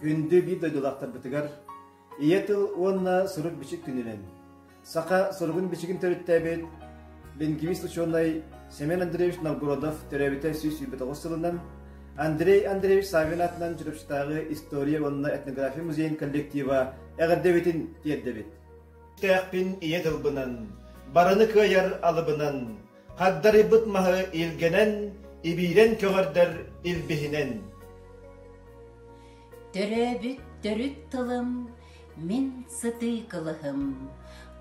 Күнді bir doydulaqtar bitigar. İyetıl onunla sırık biçik gününen. Saka sırgın biçikin törüttəbet, lingvist ученый Семен Андреевич Новгородов терәбите süs-sübet oğuzsılından Andrey Andreevich Savin atынан жүріп шытағы история онына этнография музейін коллектива әғірдебетін тердебет. Тәқпін иетыл бұнан, барыны көйер алыбынан, қаддары бұтмағы илгенен, ибирен көгірдер илбихінен. Төрөбүт төрүт тылым, мен сыты кылыхым,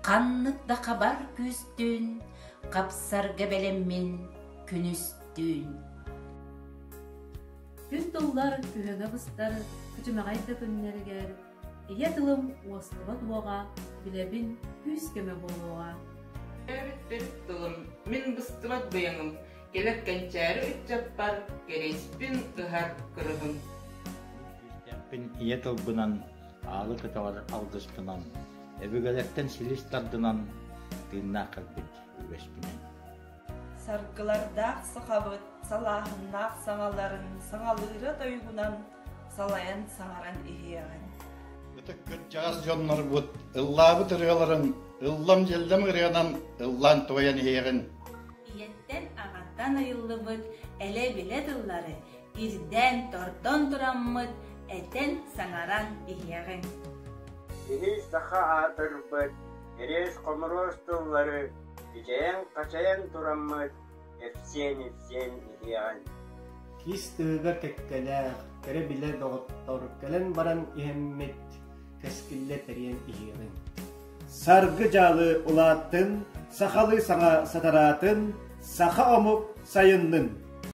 қаннықта қабар күстін, қапсар гәбелеммен күнүстін. Күн толлар күрәгә быстар, күтүмәгәйдә көннәргә, ия тылым уаслыга туага, биләбин күз кеме болуга. Тылым, мен быстырат быяңым, келек кәнчәре үтчәппар, кереспин ыһар кырыгым. Пин ия тылбынан, алы кыталар алдыспынан, эбигәлектен силистардынан, тыынна кырбит үбеспинен. Саргылардақ сықабыт, салахыннақ саңаларын, саңалыры тойгунан, салаян саңаран ихияған. Бұты күт жағас жонлар бұд, ыллабы тұрғаларын, ыллам желдем ғырғанан, ыллан тойан ихияған. Иеттен ағаттан айылы бұд, әле білет ұллары, ирден тордон тұраммыд, әтен саңаран ихияған. Ихи саха атыр бұд, ерес қомырос тұллары, Ичаян қачаян тураммыд, эфсен ихиян. Кис тыгар кәккәләр, кәрі білер доғыттар, кәлән баран ихеммет, кәскілі тәрен ихиғын. Саргы жалы ұлаттын, сақалы саңа сатаратын, сақа омық сайынның.